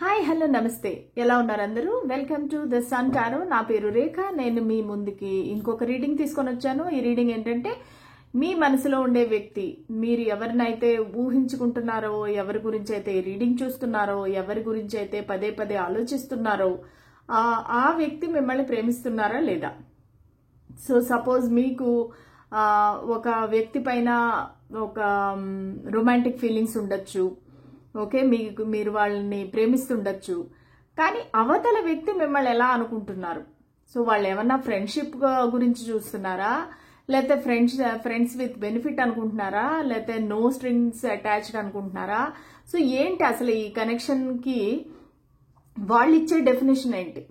Hi hello నమస్తే ఎలా ఉన్నారు అందరూ welcome to the sun tarot నా పేరు రేఖ నేను మీ ముందుకి ఇంకొక రీడింగ్ తీసుకొని వచ్చాను ఈ రీడింగ్ ఏంటంటే మీ మనసులో ఉండే వ్యక్తి మీరు ఎవరినైతే ఊహించుకుంటున్నారో ఎవరి గురించి అయితే ఈ రీడింగ్ చూస్తున్నారో ఎవరి గురించి అయితే పదే పదే ఆలోచిస్తున్నారో ఆ వ్యక్తి మిమ్మల్ని ప్రేమిస్తున్నారా లేదా సో సపోజ్ మీకు ఒక వ్యక్తి పైన ఒక రొమాంటిక్ ఫీలింగ్స్ ఉండొచ్చు ఓకే మీరు వాళ్ళని ప్రేమిస్తుండొచ్చు కానీ అవతల వ్యక్తి మిమ్మల్ని ఎలా అనుకుంటున్నారు సో వాళ్ళు ఏమన్నా ఫ్రెండ్షిప్ గురించి చూస్తున్నారా లేకపోతే ఫ్రెండ్స్ విత్ బెనిఫిట్ అనుకుంటున్నారా లేకపోతే నో స్ట్రింగ్స్ అటాచ్డ్ అనుకుంటున్నారా సో ఏంటి అసలు ఈ కనెక్షన్కి వాళ్ళు ఇచ్చే డెఫినేషన్ ఏంటి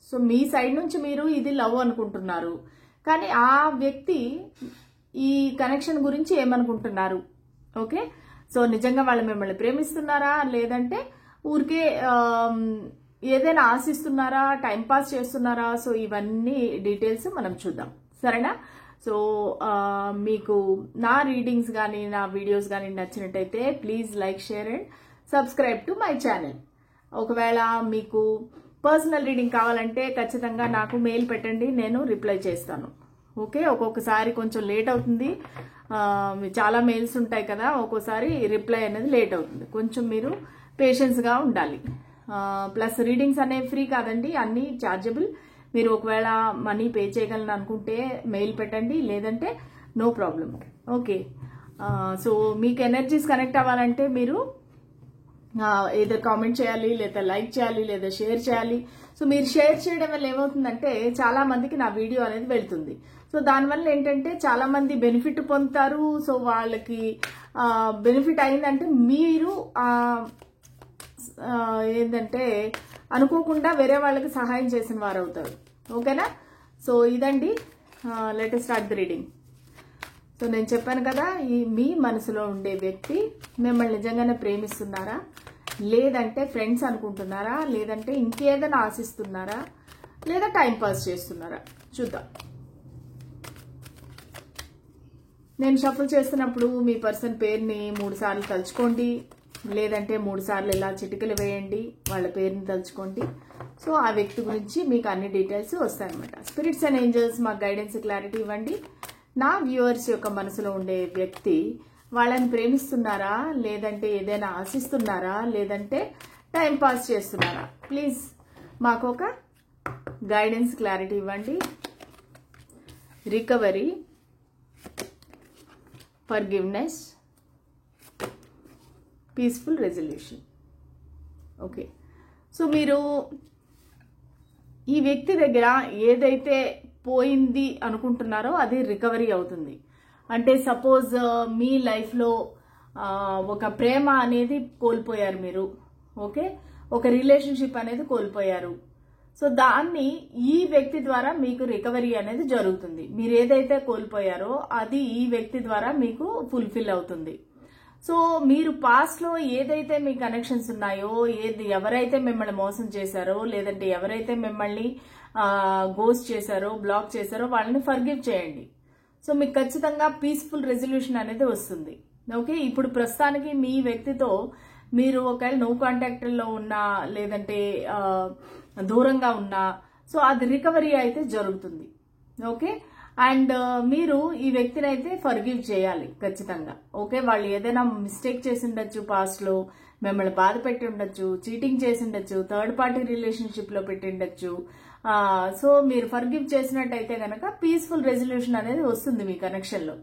సో మీ సైడ్ నుంచి మీరు ఇది లవ్ అనుకుంటున్నారు కానీ ఆ వ్యక్తి ఈ కనెక్షన్ గురించి ఏమనుకుంటున్నారు ఓకే సో నిజంగా వాళ్ళు మిమ్మల్ని ప్రేమిస్తున్నారా లేదంటే ఊరికే ఏదైనా ఆశిస్తున్నారా టైంపాస్ చేస్తున్నారా సో ఇవన్నీ డీటెయిల్స్ మనం చూద్దాం సరేనా సో మీకు నా రీడింగ్స్ కానీ నా వీడియోస్ కానీ నచ్చినట్టయితే please like share and subscribe to my channel ఒకవేళ మీకు పర్సనల్ రీడింగ్ కావాలంటే ఖచ్చితంగా నాకు మెయిల్ పెట్టండి నేను రిప్లై చేస్తాను ఓకే ఒక్కొక్కసారి కొంచెం లేట్ అవుతుంది చాలా మెయిల్స్ ఉంటాయి కదా ఒక్కోసారి రిప్లై అనేది లేట్ అవుతుంది కొంచెం మీరు పేషెన్స్గా ఉండాలి ప్లస్ రీడింగ్స్ అనేవి ఫ్రీ కాదండి అన్నీ ఛార్జబుల్ మీరు ఒకవేళ మనీ పే చేయగలను అనుకుంటే మెయిల్ పెట్టండి లేదంటే నో ప్రాబ్లం ఓకే సో మీకు ఎనర్జీస్ కనెక్ట్ అవ్వాలంటే మీరు ఏదో కామెంట్ చేయాలి లేదా లైక్ చేయాలి లేదా షేర్ చేయాలి సో మీరు షేర్ చేయడం వల్ల ఏమవుతుందంటే చాలా మందికి నా వీడియో అనేది వెళ్తుంది సో దానివల్ల ఏంటంటే చాలా మంది బెనిఫిట్ పొందుతారు సో వాళ్ళకి బెనిఫిట్ అయిందంటే మీరు ఏంటంటే అనుకోకుండా వేరే వాళ్ళకి సహాయం చేసిన వారు అవుతారు ఓకేనా సో ఇదండి let start the reading so నేను చెప్పాను కదా మీ మనసులో ఉండే వ్యక్తి మిమ్మల్ని నిజంగానే ప్రేమిస్తున్నారా లేదంటే ఫ్రెండ్స్ అనుకుంటున్నారా లేదంటే ఇంకేదైనా ఆశిస్తున్నారా లేదా టైం పాస్ చేస్తున్నారా చూద్దాం నేను షఫుల్ చేస్తున్నప్పుడు మీ పర్సన్ పేరుని 3 సార్లు తలుచుకోండి లేదంటే 3 సార్లు ఇలా చిటికలు వేయండి వాళ్ళ పేరుని తలుచుకోండి సో ఆ వ్యక్తి గురించి మీకు అన్ని డీటెయిల్స్ వస్తాయన్నమాట స్పిరిట్స్ అండ్ ఏంజల్స్ మాకు గైడెన్స్ క్లారిటీ ఇవ్వండి నా వ్యూవర్స్ యొక్క మనసులో ఉండే వ్యక్తి వాళ్ళని ప్రేమిస్తున్నారా లేదంటే ఏదైనా ఆశిస్తున్నారా లేదంటే టైం పాస్ చేస్తున్నారా ప్లీజ్ మాకు ఒక గైడెన్స్ క్లారిటీ ఇవ్వండి recovery forgiveness peaceful resolution okay so మీరు ఈ వ్యక్తి దగ్గర ఏదైతే పోయింది అనుకుంటున్నారో అది రికవరీ అవుతుంది అంటే సపోజ్ మీ లైఫ్లో ఒక ప్రేమ అనేది కోల్పోయారు మీరు ఓకే ఒక రిలేషన్షిప్ అనేది కోల్పోయారు సో దాన్ని ఈ వ్యక్తి ద్వారా మీకు రికవరీ అనేది జరుగుతుంది మీరు ఏదైతే కోల్పోయారో అది ఈ వ్యక్తి ద్వారా మీకు ఫుల్ఫిల్ అవుతుంది సో మీరు పాస్ట్లో ఏదైతే మీ కనెక్షన్స్ ఉన్నాయో ఎవరైతే మిమ్మల్ని మోసం చేశారో లేదంటే ఎవరైతే మిమ్మల్ని గోస్ట్ చేశారో బ్లాక్ చేశారో వాళ్ళని ఫర్గివ్ చేయండి సో మీకు ఖచ్చితంగా పీస్ఫుల్ రెజల్యూషన్ అనేది వస్తుంది ఓకే ఇప్పుడు ప్రస్తుతానికి మీ వ్యక్తితో మీరు ఒకవేళ నో కాంటాక్ట్లో ఉన్నా లేదంటే దూరంగా ఉన్నా సో అది రికవరీ అయితే జరుగుతుంది ఓకే అండ్ మీరు ఈ వ్యక్తిని అయితే ఫర్గివ్ చేయాలి ఖచ్చితంగా ఓకే వాళ్ళు ఏదైనా మిస్టేక్ చేసి ఉండొచ్చు పాస్ట్లో మిమ్మల్ని బాధ పెట్టి ఉండొచ్చు చీటింగ్ చేసి ఉండొచ్చు థర్డ్ పార్టీ రిలేషన్షిప్లో పెట్టి ఉండొచ్చు సో మీరు ఫర్గివ్ చేసినట్టయితే కనుక పీస్ఫుల్ రెజల్యూషన్ అనేది వస్తుంది మీ కనెక్షన్లో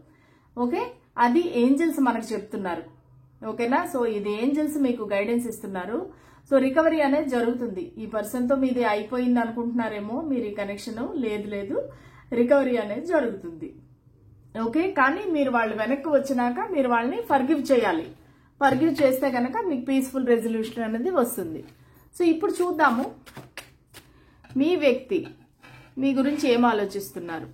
ఓకే అది ఏంజల్స్ మనకు చెప్తున్నారు ఓకేనా సో ఇది ఏంజల్స్ మీకు గైడెన్స్ ఇస్తున్నారు సో రికవరీ అనేది జరుగుతుంది ఈ పర్సన్తో మీది అయిపోయింది అనుకుంటున్నారేమో మీరు ఈ కనెక్షన్ లేదు రికవరీ అనేది జరుగుతుంది ఓకే కానీ మీరు వాళ్ళు వెనక్కి వచ్చినాక మీరు వాళ్ళని ఫర్గివ్ చేయాలి ఫర్గివ్ చేస్తే కనుక మీకు పీస్ఫుల్ రెజల్యూషన్ అనేది వస్తుంది సో ఇప్పుడు చూద్దాము మీ వ్యక్తి మీ గురించి ఏం ఆలోచిస్తున్నారు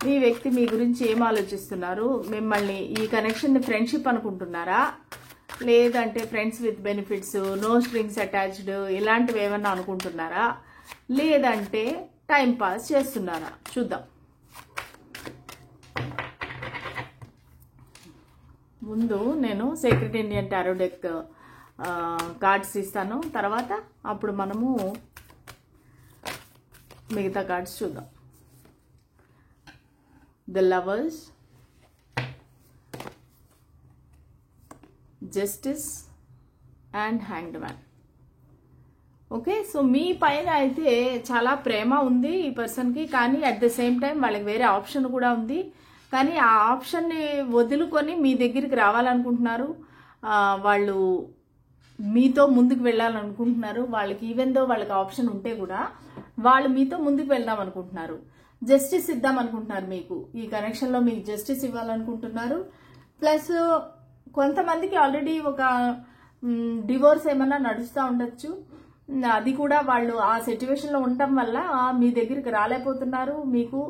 మీ వ్యక్తి మీ గురించి ఏం ఆలోచిస్తున్నారు మిమ్మల్ని ఈ కనెక్షన్ని ఫ్రెండ్షిప్ అనుకుంటున్నారా లేదంటే friends with benefits no strings attached ఇలాంటివి ఏమన్నా అనుకుంటున్నారా లేదంటే టైం పాస్ చేస్తున్నారా చూద్దాం ముందు నేను secret Indian tarot deck cards ఇస్తాను తర్వాత అప్పుడు మనము మిగతా కార్డ్స్ చూద్దాం. The lovers, justice and hanged man. Okay, so మీ పైన అయితే చాలా ప్రేమ ఉంది ఈ పర్సన్కి, కానీ అట్ ద సేమ్ టైం వాళ్ళకి వేరే ఆప్షన్ కూడా ఉంది. కానీ ఆ ఆప్షన్ని వదులుకొని మీ దగ్గరికి రావాలనుకుంటున్నారు. వాళ్ళు మీతో ముందుకు వెళ్ళాలనుకుంటున్నారు. వాళ్ళకి ఈవెన్ దో వాళ్ళకి ఆప్షన్ ఉంటే కూడా వాళ్ళు మీతో ముందుకు వెళ్దాం అనుకుంటున్నారు. జస్టిస్ ఇద్దాం అనుకుంటున్నారు. మీకు ఈ కనెక్షన్లో మీకు జస్టిస్ ఇవ్వాలనుకుంటున్నారు. ప్లస్ కొంతమందికి ఆల్రెడీ ఒక డివోర్స్ ఏమన్నా నడుస్తూ ఉండొచ్చు. అది కూడా వాళ్ళు ఆ సిచ్యువేషన్లో ఉండటం వల్ల మీ దగ్గరికి రాలేకపోతున్నారు. మీకు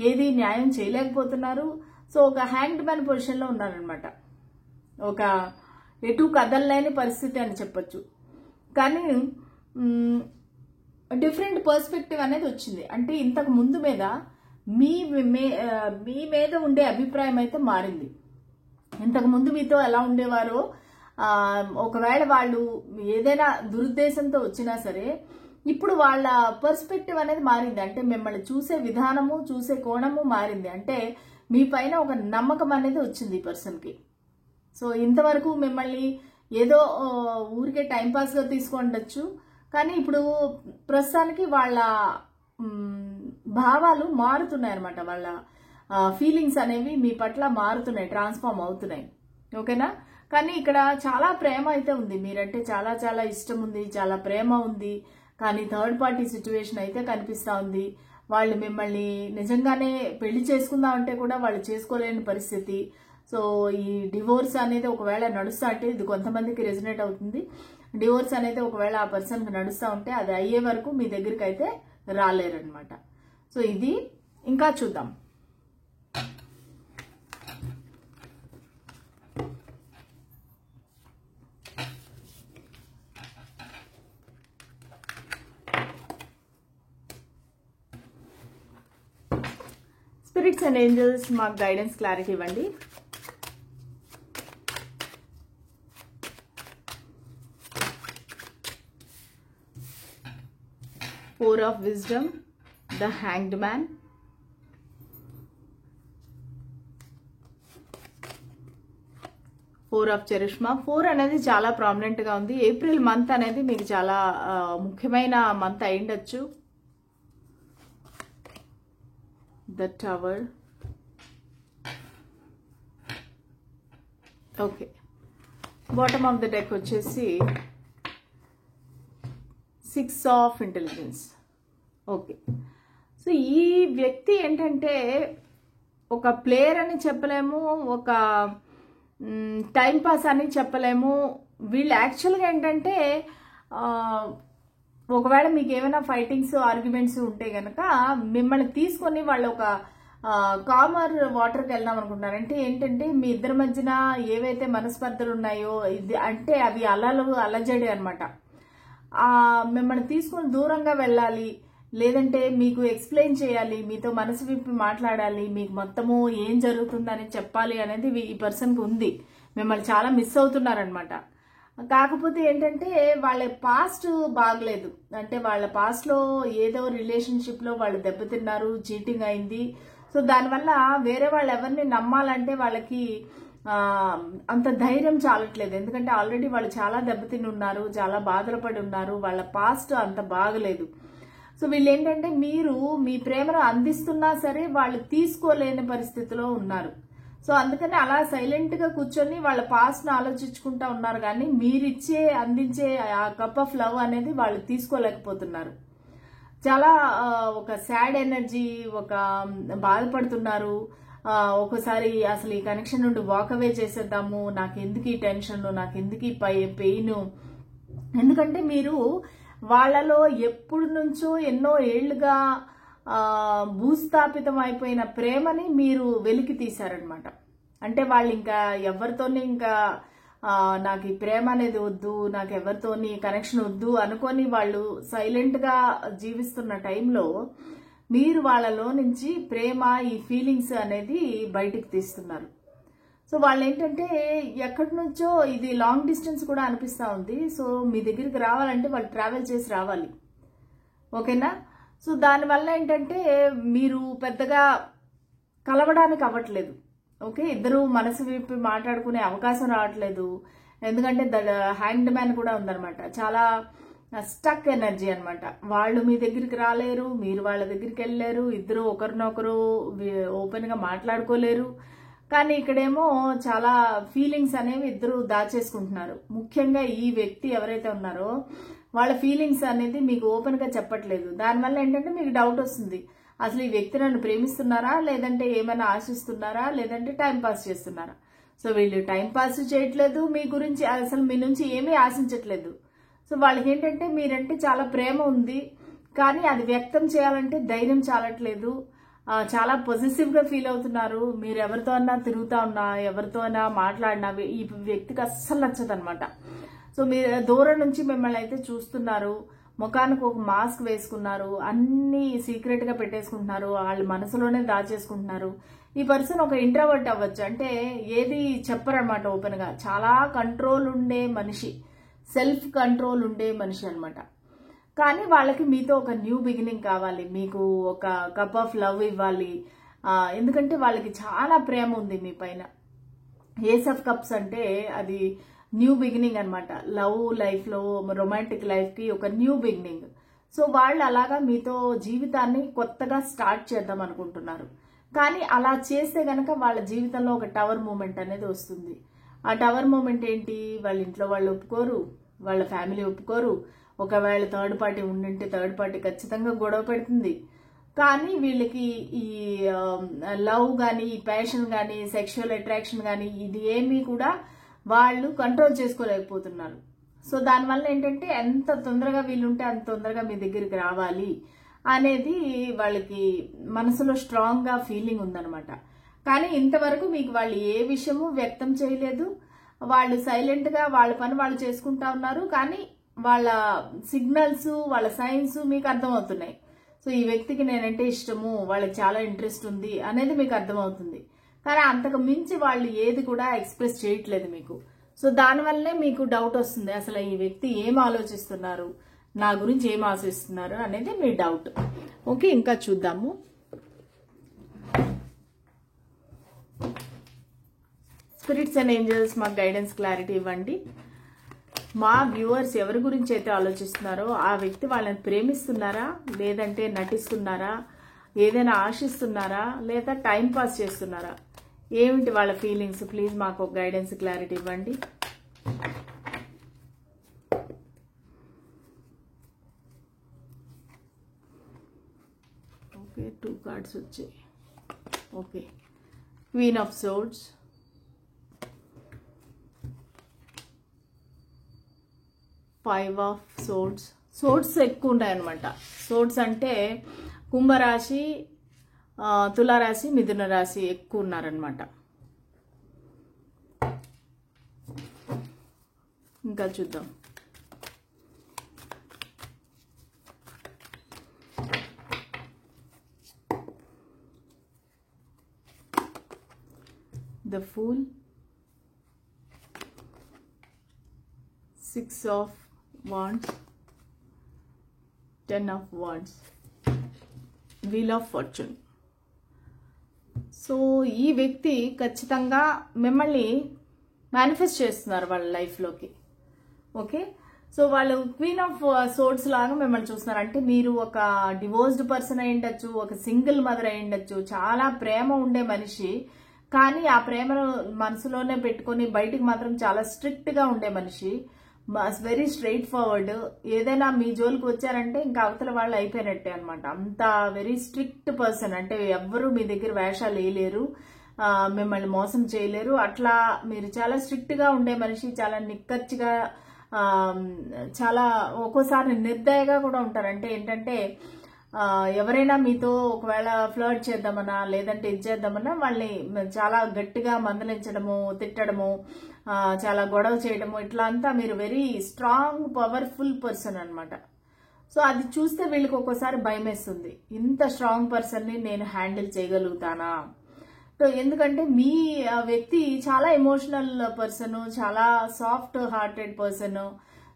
ఏది న్యాయం చేయలేకపోతున్నారు. సో ఒక హ్యాంగ్డ్ మ్యాన్ పొజిషన్లో ఉన్నారనమాట. ఒక ఎటు కదలలేని పరిస్థితి అని చెప్పొచ్చు. కానీ డిఫరెంట్ పర్స్పెక్టివ్ అనేది వచ్చింది. అంటే ఇంతకు ముందు మీద మీ మీద ఉండే అభిప్రాయం అయితే మారింది. ఇంతకు ముందు మీతో ఎలా ఉండేవారో, ఒకవేళ వాళ్ళు ఏదైనా దురుద్దేశంతో వచ్చినా సరే ఇప్పుడు వాళ్ళ పర్స్పెక్టివ్ అనేది మారింది. అంటే మిమ్మల్ని చూసే విధానము, చూసే కోణము మారింది. అంటే మీ పైన ఒక నమ్మకం అనేది వచ్చింది ఈ పర్సన్కి. సో ఇంతవరకు మిమ్మల్ని ఏదో ఊరికే టైంపాస్గా తీసుకుండొచ్చు. కానీ ఇప్పుడు ప్రస్తుతానికి వాళ్ళ భావాలు మారుతున్నాయి అనమాట. వాళ్ళ ఫీలింగ్స్ అనేవి మీ పట్ల మారుతున్నాయి, ట్రాన్స్ఫార్మ్ అవుతున్నాయి. ఓకేనా? కానీ ఇక్కడ చాలా ప్రేమ అయితే ఉంది. మీరంటే చాలా చాలా ఇష్టం ఉంది, చాలా ప్రేమ ఉంది. కానీ థర్డ్ పార్టీ సిచ్యువేషన్ అయితే కనిపిస్తూ ఉంది. వాళ్ళు మిమ్మల్ని నిజంగానే పెళ్లి చేసుకుందామంటే కూడా వాళ్ళు చేసుకోలేని పరిస్థితి. సో ఈ డివోర్స్ అనేది ఒకవేళ నడుస్తా అంటే, ఇది కొంతమందికి రెజనేట్ అవుతుంది. డివోర్స్ అనేది ఒకవేళ ఆ పర్సన్కి నడుస్తూ ఉంటే అది అయ్యే వరకు మీ దగ్గరికి అయితే రాలేరనమాట. సో ఇది ఇంకా చూద్దాం. స్పిరిట్స్ అండ్ ఏంజల్స్ మాకు గైడెన్స్, క్లారిటీ ఇవ్వండి. Four of wisdom, the hanged man, four of charisma. 4 అనేది చాలా ప్రామినెంట్ గా ఉంది. ఏప్రిల్ మంత్ అనేది మీకు చాలా ముఖ్యమైన మంత్ అయిండొచ్చు. The tower. Okay, bottom of the deck వచ్చేసి 6 ఆఫ్ ఇంటెలిజెన్స్. ఓకే, సో ఈ వ్యక్తి ఏంటంటే ఒక ప్లేయర్ అని చెప్పలేము, ఒక టైం పాస్ అని చెప్పలేము. వీళ్ళు యాక్చువల్గా ఏంటంటే ఒకవేళ మీకు ఏమైనా ఫైటింగ్స్, ఆర్గ్యుమెంట్స్ ఉంటే కనుక మిమ్మల్ని తీసుకొని వాళ్ళు ఒక కామర్ వాటర్కి వెళ్దాం అనుకుంటున్నారు. అంటే ఏంటంటే మీ ఇద్దరి మధ్యన ఏవైతే మనస్పర్ధలు ఉన్నాయో ఇది అంటే అవి అలజడి అనమాట. మిమ్మల్ని తీసుకొని దూరంగా వెళ్ళాలి, లేదంటే మీకు ఎక్స్ప్లెయిన్ చేయాలి, మీతో మనసు విప్పి మాట్లాడాలి, మీకు మొత్తము ఏం జరుగుతుందని చెప్పాలి అనేది ఈ పర్సన్కి ఉంది. మిమ్మల్ని చాలా మిస్ అవుతున్నారనమాట. కాకపోతే ఏంటంటే వాళ్ళ పాస్ట్ బాగలేదు. అంటే వాళ్ళ పాస్ట్లో ఏదో రిలేషన్షిప్లో వాళ్ళు దెబ్బతిన్నారు, చీటింగ్ అయింది. సో దానివల్ల వేరే వాళ్ళు ఎవరిని నమ్మాలంటే వాళ్ళకి అంత ధైర్యం చాలట్లేదు. ఎందుకంటే ఆల్రెడీ వాళ్ళు చాలా దెబ్బతిని ఉన్నారు, చాలా బాధలు పడి ఉన్నారు. వాళ్ళ పాస్ట్ అంత బాగలేదు. సో వీళ్ళు ఏంటంటే మీరు మీ ప్రేమను అందిస్తున్నా సరే వాళ్ళు తీసుకోలేని పరిస్థితిలో ఉన్నారు. సో అందుకని అలా సైలెంట్ గా కూర్చొని వాళ్ళ పాస్ట్ ను ఆలోచించుకుంటా ఉన్నారు. కానీ మీరిచ్చే అందించే ఆ కప్ ఆఫ్ లవ్ అనేది వాళ్ళు తీసుకోలేకపోతున్నారు. చాలా ఒక సాడ్ ఎనర్జీ, ఒక బాధపడుతున్నారు. ఒకసారి అసలు ఈ కనెక్షన్ నుండి వాక్ అవే చేసేద్దాము, నాకు ఎందుకు ఈ టెన్షన్, నాకు ఎందుకు ఈ పెయిన్. ఎందుకంటే మీరు వాళ్ళలో ఎప్పటి నుంచో ఎన్నో ఏళ్లుగా భూస్థాపితం అయిపోయిన ప్రేమని మీరు వెలికి తీశారనమాట. అంటే వాళ్ళు ఇంకా ఎవరితోని ఇంకా నాకు ఈ ప్రేమ అనేది వద్దు, నాకు ఎవరితోని కనెక్షన్ వద్దు అనుకొని వాళ్ళు సైలెంట్ గా జీవిస్తున్న టైంలో మీరు వాళ్ళలో నుంచి ప్రేమ, ఈ ఫీలింగ్స్ అనేది బయటికి తీస్తున్నారు. సో వాళ్ళు ఏంటంటే ఎక్కడి నుంచో ఇది లాంగ్ డిస్టెన్స్ కూడా అనిపిస్తూ ఉంది. సో మీ దగ్గరికి రావాలంటే వాళ్ళు ట్రావెల్ చేసి రావాలి, ఓకేనా. సో దానివల్ల ఏంటంటే మీరు పెద్దగా కలవడానికి అవ్వట్లేదు, ఓకే. ఇద్దరు మనసు విప్పి మాట్లాడుకునే అవకాశం రావట్లేదు. ఎందుకంటే హ్యాండ్ మ్యాన్ కూడా ఉందన్నమాట. చాలా స్టక్ ఎనర్జీ అనమాట. వాళ్ళు మీ దగ్గరికి రాలేరు, మీరు వాళ్ళ దగ్గరికి వెళ్ళలేరు, ఇద్దరు ఒకరినొకరు ఓపెన్గా మాట్లాడుకోలేరు. కానీ ఇక్కడేమో చాలా ఫీలింగ్స్ అనేవి ఇద్దరు దాచేసుకుంటున్నారు. ముఖ్యంగా ఈ వ్యక్తి ఎవరైతే ఉన్నారో వాళ్ళ ఫీలింగ్స్ అనేది మీకు ఓపెన్గా చెప్పట్లేదు. దానివల్ల ఏంటంటే మీకు డౌట్ వస్తుంది, అసలు ఈ వ్యక్తి నన్ను ప్రేమిస్తున్నారా, లేదంటే ఏమైనా ఆశిస్తున్నారా, లేదంటే టైం పాస్ చేస్తున్నారా. సో వీళ్ళు టైం పాస్ చేయట్లేదు, మీ గురించి అసలు మీ నుంచి ఏమీ ఆశించట్లేదు. సో వాళ్ళకి ఏంటంటే మీరంటే చాలా ప్రేమ ఉంది, కానీ అది వ్యక్తం చేయాలంటే ధైర్యం చాలట్లేదు. చాలా పొజిటివ్గా ఫీల్ అవుతున్నారు. మీరు ఎవరితో అన్నా తిరుగుతా ఉన్నా, ఎవరితో అయినా మాట్లాడినా ఈ వ్యక్తికి అస్సలు నచ్చదనమాట. సో మీరు దూరం నుంచి మిమ్మల్ని అయితే చూస్తున్నారు, ముఖానికి ఒక మాస్క్ వేసుకున్నారు, అన్ని సీక్రెట్గా పెట్టేసుకుంటున్నారు, వాళ్ళ మనసులోనే దాచేసుకుంటున్నారు. ఈ పర్సన్ ఒక ఇంట్రోవర్ట్ అవ్వచ్చు, అంటే ఏది చెప్పరన్నమాట ఓపెన్గా. చాలా కంట్రోల్ ఉండే మనిషి, సెల్ఫ్ కంట్రోల్ ఉండే మనిషి అనమాట. కానీ వాళ్ళకి మీతో ఒక న్యూ బిగినింగ్ కావాలి, మీకు ఒక కప్ ఆఫ్ లవ్ ఇవ్వాలి. ఎందుకంటే వాళ్ళకి చాలా ప్రేమ ఉంది మీ పైన. ఏస్ ఆఫ్ కప్స్ అంటే అది న్యూ బిగినింగ్ అనమాట. లవ్ లైఫ్లో, రొమాంటిక్ లైఫ్కి ఒక న్యూ బిగినింగ్. సో వాళ్ళు అలాగా మీతో జీవితాన్ని కొత్తగా స్టార్ట్ చేద్దాం అనుకుంటున్నారు. కానీ అలా చేస్తే గనక వాళ్ళ జీవితంలో ఒక టవర్ మూమెంట్ అనేది వస్తుంది. ఆ టవర్ మూమెంట్ ఏంటి, వాళ్ళ ఇంట్లో వాళ్ళు ఒప్పుకోరు, వాళ్ళ ఫ్యామిలీ ఒప్పుకోరు. ఒకవేళ థర్డ్ పార్టీ ఉండింటే థర్డ్ పార్టీ ఖచ్చితంగా గొడవ పెడుతుంది. కానీ వీళ్ళకి ఈ లవ్ కానీ, ఈ ప్యాషన్ కానీ, సెక్షువల్ అట్రాక్షన్ కానీ ఇది ఏమీ కూడా వాళ్ళు కంట్రోల్ చేసుకోలేకపోతున్నారు. సో దానివల్ల ఏంటంటే ఎంత తొందరగా వీళ్ళుంటే అంత తొందరగా మీ దగ్గరికి రావాలి అనేది వాళ్ళకి మనసులో స్ట్రాంగ్గా ఫీలింగ్ ఉందన్నమాట. కానీ ఇంతవరకు మీకు వాళ్ళు ఏ విషయము వ్యక్తం చేయలేదు. వాళ్ళు సైలెంట్గా వాళ్ళ పని వాళ్ళు చేసుకుంటా ఉన్నారు. కానీ వాళ్ళ సిగ్నల్స్, వాళ్ళ సైన్స్ మీకు అర్థమవుతున్నాయి. సో ఈ వ్యక్తికి నేనంటే ఇష్టము, వాళ్ళకి చాలా ఇంట్రెస్ట్ ఉంది అనేది మీకు అర్థమవుతుంది. కానీ అంతకు మించి వాళ్ళు ఏది కూడా ఎక్స్ప్రెస్ చేయట్లేదు మీకు. సో దానివల్లనే మీకు డౌట్ వస్తుంది, అసలు ఈ వ్యక్తి ఏం ఆలోచిస్తున్నారు, నా గురించి ఏం ఆశిస్తున్నారు అనేది మీ డౌట్. ఓకే, ఇంకా చూద్దాము. స్పిరిట్స్ అండ్ ఏంజల్స్ మాకు గైడెన్స్, క్లారిటీ ఇవ్వండి. మా వ్యూవర్స్ ఎవరి గురించి అయితే ఆలోచిస్తున్నారో ఆ వ్యక్తి వాళ్ళని ప్రేమిస్తున్నారా, లేదంటే నటిస్తున్నారా, ఏదైనా ఆశిస్తున్నారా, లేదా టైం పాస్ చేస్తున్నారా, ఏమిటి వాళ్ళ ఫీలింగ్స్? ప్లీజ్ మాకు ఒక గైడెన్స్, క్లారిటీ ఇవ్వండి. ఓకే, 2 కార్డ్స్ వచ్చాయి. Okay, queen of swords, five of swords. Swords ఎక్కువ ఉంటాయన్నమాట. సోర్డ్స్ అంటే కుంభరాశి, తులారాశి, మిథున రాశి ఎక్కువ ఉన్నారనమాట. ఇంకా చూద్దాం. The fool, 6 of wands, 10 of wands, wheel of fortune. So ఈ వ్యక్తి ఖచ్చితంగా మిమ్మల్ని మేనిఫెస్ట్ చేస్తున్నారు వాళ్ళ లైఫ్లోకి. ఓకే, సో వాళ్ళు క్వీన్ ఆఫ్ సోర్డ్స్ లాగా మిమ్మల్ని చూస్తున్నారు. అంటే మీరు ఒక డివోర్స్డ్ పర్సన్ అయి ఉండొచ్చు, ఒక సింగిల్ మదర్ అయి ఉండొచ్చు, చాలా ప్రేమ ఉండే మనిషి, కానీ ఆ ప్రేమను మనసులోనే పెట్టుకొని బయటికి మాత్రం చాలా స్ట్రిక్ట్గా ఉండే మనిషి, వెరీ స్ట్రైట్ ఫార్వర్డ్. ఏదైనా మీ జోలికి వచ్చారంటే ఇంకా అవతల వాళ్ళు అయిపోయినట్టే అనమాట. అంత వెరీ స్ట్రిక్ట్ పర్సన్. అంటే ఎవ్వరూ మీ దగ్గర వేషాలు వేయలేరు, మిమ్మల్ని మోసం చేయలేరు. అట్లా మీరు చాలా స్ట్రిక్ట్ గా ఉండే మనిషి, చాలా నిక్కచ్చిగా, చాలా ఒక్కోసారి నిర్దయగా కూడా ఉంటారు. అంటే ఏంటంటే ఎవరైనా మీతో ఒకవేళ ఫ్లర్ట్ చేద్దామన్నా, లేదంటే ఇది చేద్దామన్నా వాళ్ళని చాలా గట్టిగా మందలించడము, తిట్టడము, చాలా గొడవ చేయడము, ఇట్లా అంతా మీరు వెరీ స్ట్రాంగ్ పవర్ఫుల్ పర్సన్ అనమాట. సో అది చూస్తే వీళ్ళకి ఒక్కోసారి భయం వేస్తుంది, ఇంత స్ట్రాంగ్ పర్సన్ని నేను హ్యాండిల్ చేయగలుగుతానా, ఎందుకంటే మీ వ్యక్తి చాలా ఎమోషనల్ పర్సన్, చాలా సాఫ్ట్ హార్టెడ్ పర్సన్.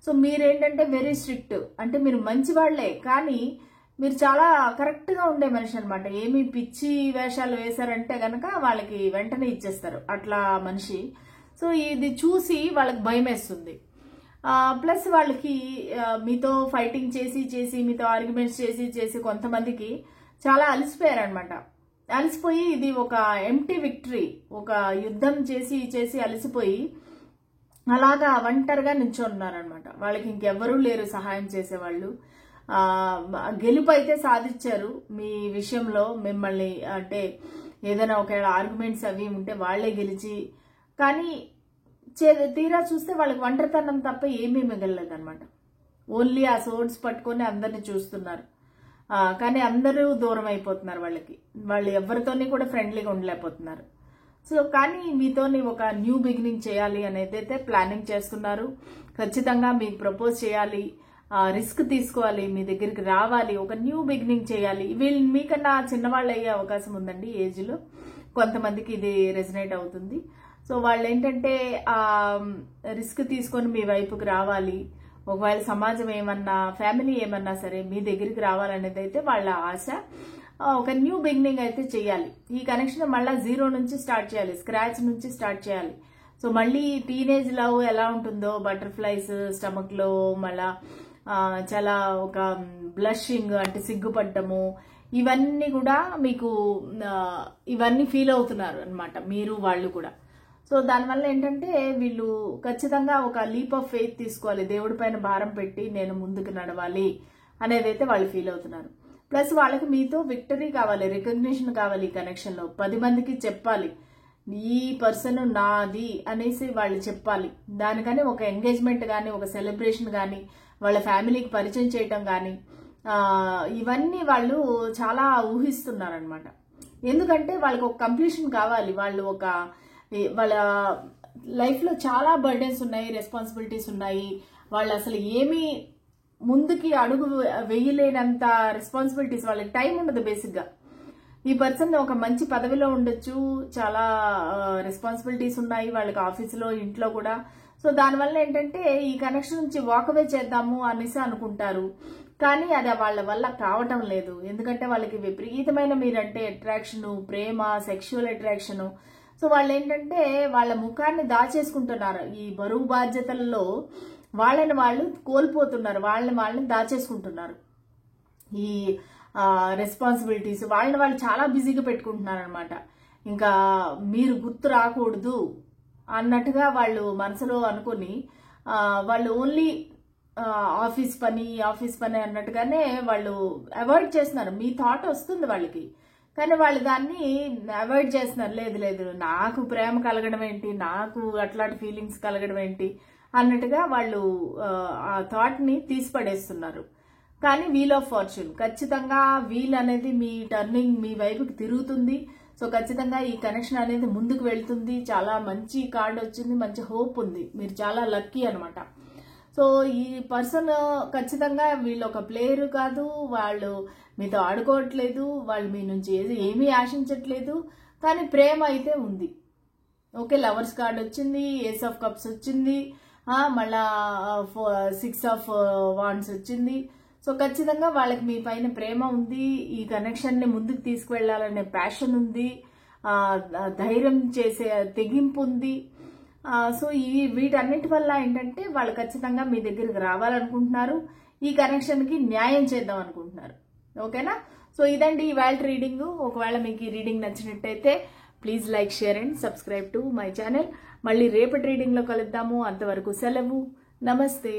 సో మీరేంటంటే వెరీ స్ట్రిక్ట్, అంటే మీరు మంచి వాళ్లే కానీ మీరు చాలా కరెక్ట్ గా ఉండే మనిషి అనమాట. ఏమి పిచ్చి వేషాలు వేశారంటే గనక వాళ్ళకి వెంటనే ఇచ్చేస్తారు, అట్లా మనిషి. సో ఇది చూసి వాళ్ళకి భయం వేస్తుంది. ప్లస్ వాళ్ళకి మీతో ఫైటింగ్ చేసి చేసి, మీతో ఆర్గ్యుమెంట్స్ చేసి చేసి కొంతమందికి చాలా అలసిపోయారనమాట. అలసిపోయి ఇది ఒక ఎంప్టీ విక్టరీ, ఒక యుద్ధం చేసి చేసి అలసిపోయి అలాగా ఒంటరిగా నించున్నారనమాట. వాళ్ళకి ఇంకెవ్వరూ లేరు సహాయం చేసేవాళ్ళు. గెలుపు అయితే సాధించారు మీ విషయంలో. మిమ్మల్ని అంటే ఏదైనా ఒకవేళ ఆర్గ్యుమెంట్స్ అవి ఉంటే వాళ్లే గెలిచి, కానీ తీరా చూస్తే వాళ్ళకి ఒంటరితనం తప్ప ఏమీ మిగలలేదన్నమాట. ఓన్లీ ఆ సోర్డ్స్ పట్టుకొని అందరిని చూస్తున్నారు, కానీ అందరూ దూరం అయిపోతున్నారు వాళ్ళకి. వాళ్ళు ఎవరితోని కూడా ఫ్రెండ్లీగా ఉండలేకపోతున్నారు. సో కానీ మీతోని ఒక న్యూ బిగినింగ్ చేయాలి అనేది అయితే ప్లానింగ్ చేస్తున్నారు. ఖచ్చితంగా మీకు ప్రపోజ్ చేయాలి, రిస్క్ తీసుకోవాలి, మీ దగ్గరికి రావాలి, ఒక న్యూ బిగినింగ్ చేయాలి. వీళ్ళు మీకన్నా చిన్నవాళ్ళు అయ్యే అవకాశం ఉందండి ఏజ్ లో. కొంతమందికి ఇది రెజనేట్ అవుతుంది. సో వాళ్ళు ఏంటంటే రిస్క్ తీసుకొని మీ వైపుకి రావాలి. ఒకవేళ సమాజం ఏమన్నా, ఫ్యామిలీ ఏమన్నా సరే మీ దగ్గరికి రావాలనేది అయితే వాళ్ళ ఆశ. ఒక న్యూ బిగినింగ్ అయితే చేయాలి. ఈ కనెక్షన్ మళ్ళీ జీరో నుంచి స్టార్ట్ చేయాలి, స్క్రాచ్ నుంచి స్టార్ట్ చేయాలి. సో మళ్ళీ టీనేజ్ లవ్ ఎలా ఉంటుందో, బటర్ఫ్లైస్ స్టమక్ లో, మళ్ళా చాలా ఒక బ్లషింగ్ అంటే సిగ్గుపడ్డము, ఇవన్నీ కూడా మీకు ఇవన్నీ ఫీల్ అవుతున్నారు అనమాట మీరు వాళ్ళు కూడా. సో దానివల్ల ఏంటంటే వీళ్ళు ఖచ్చితంగా ఒక లీప్ ఆఫ్ ఫెయిత్ తీసుకోవాలి, దేవుడి పైన భారం పెట్టి నేను ముందుకు నడవాలి అనేది అయితే వాళ్ళు ఫీల్ అవుతున్నారు. ప్లస్ వాళ్ళకి మీతో విక్టరీ కావాలి, రికగ్నిషన్ కావాలి. ఈ కనెక్షన్ లో 10 మందికి చెప్పాలి ఈ పర్సన్ నాది అనేసి వాళ్ళు చెప్పాలి. దానికని ఒక ఎంగేజ్మెంట్ కానీ, ఒక సెలబ్రేషన్ కానీ, వాళ్ళ ఫ్యామిలీకి పరిచయం చేయటం కానీ, ఇవన్నీ వాళ్ళు చాలా ఊహిస్తున్నారనమాట. ఎందుకంటే వాళ్ళకి ఒక కంప్లీషన్ కావాలి. వాళ్ళు వాళ్ళ లైఫ్ లో చాలా బర్డెన్స్ ఉన్నాయి, రెస్పాన్సిబిలిటీస్ ఉన్నాయి. వాళ్ళు అసలు ఏమీ ముందుకి అడుగు వేయలేనంత రెస్పాన్సిబిలిటీస్, వాళ్ళకి టైం ఉండదు బేసిక్ గా. ఈ పర్సన్ ఒక మంచి పదవిలో ఉండొచ్చు, చాలా రెస్పాన్సిబిలిటీస్ ఉన్నాయి వాళ్ళకి ఆఫీసులో, ఇంట్లో కూడా. సో దానివల్ల ఏంటంటే ఈ కనెక్షన్ నుంచి వాకవే చేద్దాము అనేసి అనుకుంటారు, కానీ అది వాళ్ళ వల్ల కావటం లేదు. ఎందుకంటే వాళ్ళకి విపరీతమైన మీరంటే అట్రాక్షన్, ప్రేమ, సెక్షువల్ అట్రాక్షన్. సో వాళ్ళు ఏంటంటే వాళ్ళ ముఖాన్ని దాచేసుకుంటున్నారు. ఈ బరువు బాధ్యతల్లో వాళ్ళని వాళ్ళు కోల్పోతున్నారు, వాళ్ళని దాచేసుకుంటున్నారు. ఈ రెస్పాన్సిబిలిటీస్ వాళ్ళని వాళ్ళు చాలా బిజీగా పెట్టుకుంటున్నారు అనమాట. ఇంకా మీరు గుర్తు రాకూడదు అన్నట్టుగా వాళ్ళు మనసులో అనుకుని వాళ్ళు ఓన్లీ ఆఫీస్ పని అన్నట్టుగానే వాళ్ళు అవాయిడ్ చేస్తున్నారు. మీ థాట్ వస్తుంది వాళ్ళకి, కానీ వాళ్ళు దాన్ని అవాయిడ్ చేస్తున్నారు. లేదు లేదు, నాకు ప్రేమ కలగడం ఏంటి, నాకు అట్లాంటి ఫీలింగ్స్ కలగడం ఏంటి అన్నట్టుగా వాళ్ళు ఆ థాట్ ని తీసిపడేస్తున్నారు. కానీ వీల్ ఆఫ్ ఫార్చ్యూన్, ఖచ్చితంగా వీల్ అనేది మీ టర్నింగ్ మీ వైపుకి తిరుగుతుంది. సో ఖచ్చితంగా ఈ కనెక్షన్ అనేది ముందుకు వెళ్తుంది. చాలా మంచి కార్డ్ వచ్చింది, మంచి హోప్ ఉంది, మీరు చాలా లక్కీ అనమాట. సో ఈ పర్సన్ ఖచ్చితంగా వీళ్ళు ఒక ప్లేయర్ కాదు, వాళ్ళు మీతో ఆడుకోవట్లేదు, వాళ్ళు మీ నుంచి ఏమీ ఆశించట్లేదు, కానీ ప్రేమ అయితే ఉంది. ఓకే, లవర్స్ కార్డ్ వచ్చింది, ఏస్ ఆఫ్ కప్స్ వచ్చింది, మళ్ళా 6 ఆఫ్ వాండ్స్ వచ్చింది. సో ఖచ్చితంగా వాళ్ళకి మీ పైన ప్రేమ ఉంది, ఈ కనెక్షన్ ని ముందుకు తీసుకువెళ్లాలనే ప్యాషన్ ఉంది, ధైర్యం చేసే తెగింపు ఉంది. సో వీటన్నిటి వల్ల ఏంటంటే వాళ్ళు ఖచ్చితంగా మీ దగ్గరికి రావాలనుకుంటున్నారు, ఈ కనెక్షన్ కి న్యాయం చేద్దాం అనుకుంటున్నారు. ఓకేనా? సో ఇదండి ఇవాళ రీడింగ్. ఒకవేళ మీకు ఈ రీడింగ్ నచ్చినట్టయితే please like, share and subscribe to my channel. మళ్ళీ రేపటి రీడింగ్ లో కలుద్దాము. అంతవరకు సెలవు. నమస్తే.